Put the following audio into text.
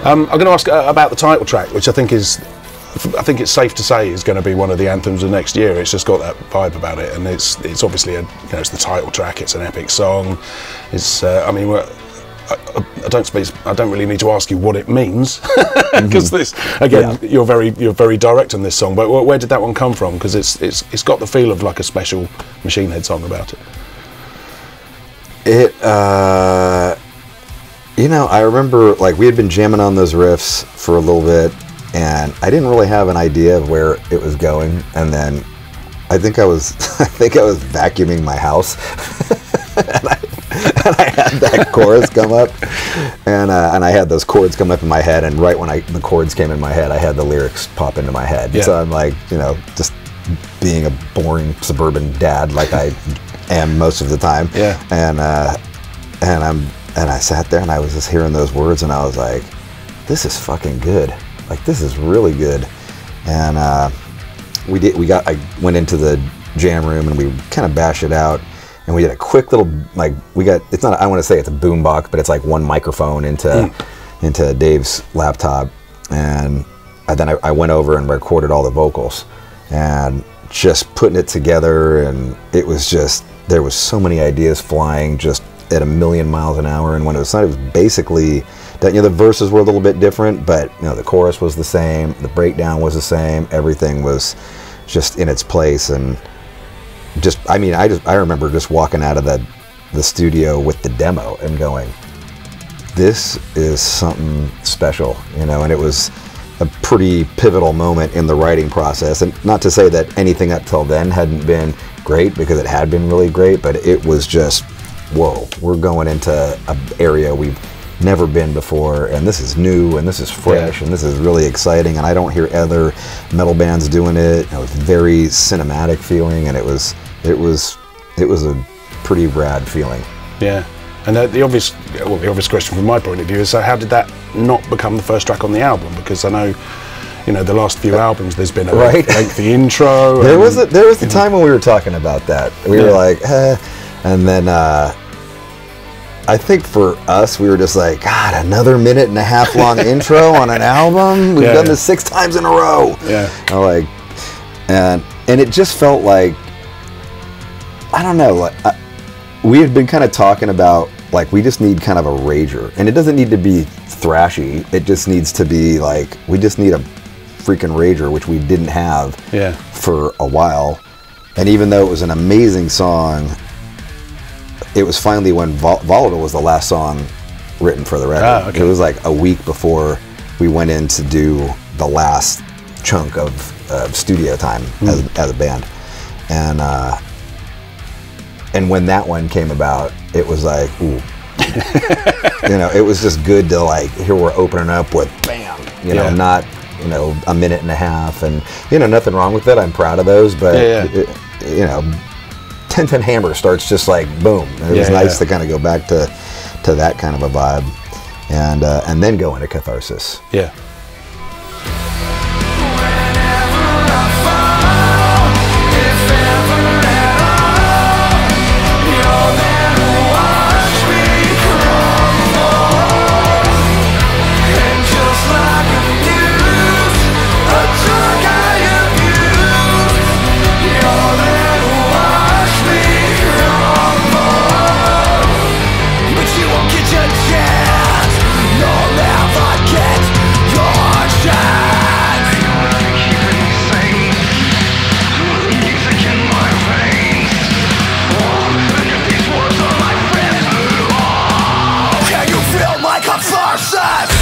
I'm going to ask about the title track, which I think it's safe to say is going to be one of the anthems of next year. It's just got that vibe about it, and it's obviously it's the title track. It's an epic song. It's I mean, I don't really need to ask you what it means because this again, you're very direct on this song. But where did that one come from? Because it's got the feel of like a special Machine Head song about it. You know, I remember like we had been jamming on those riffs for a little bit, and I didn't really have an idea of where it was going. And then I think I was vacuuming my house, and I had that chorus come up, and I had those chords come up in my head. And right when the chords came in my head, I had the lyrics pop into my head. Yeah. So I'm like, you know, just being a boring suburban dad like I am most of the time. Yeah. And I sat there and I was just hearing those words, and I was like, this is fucking good. Like, this is really good. And I went into the jam room and we kind of bashed it out, and we did a quick little, like, it's not, I want to say it's a boombox, but it's like one microphone into Dave's laptop. And then I went over and recorded all the vocals, and just putting it together, and it was just, there was so many ideas flying just at 1,000,000 miles an hour. And when it was basically that, you know, the verses were a little bit different, but you know, the chorus was the same, the breakdown was the same, everything was just in its place. And just, I mean, I remember just walking out of the studio with the demo and going, this is something special, you know. And it was a pretty pivotal moment in the writing process. And not to say that anything up till then hadn't been great, because it had been really great, but it was just, whoa, we're going into an area we've never been before, and this is new, and this is fresh, and this is really exciting, and I don't hear other metal bands doing it. It was very cinematic feeling, and it was a pretty rad feeling. Yeah. And the obvious question from my point of view is, so how did that not become the first track on the album? Because I know, you know, the last few albums there's been a lengthy intro. There was a time when we were talking about that. We were like, and then I think for us, we were just like, God, another 1.5-minute long intro on an album? We've done this 6 times in a row. Yeah. Like, and it just felt like, I don't know, like we had been kind of talking about, like, we just need kind of a rager, and it doesn't need to be thrashy. It just needs to be like, we just need a freaking rager, which we didn't have for a while. And even though it was an amazing song, it was finally when Volatile was the last song written for the record. It was like a week before we went in to do the last chunk of studio time as a band. And when that one came about, it was like, ooh. You know, it was just good to, like, here we're opening up with bam, you know, not, you know, 1.5 minutes, and, you know, nothing wrong with it. I'm proud of those, but, you know, 10-10 Hammer starts just like boom. And it was nice to kind of go back to that kind of a vibe, and then go into Catharsis. Yeah. Catharsis!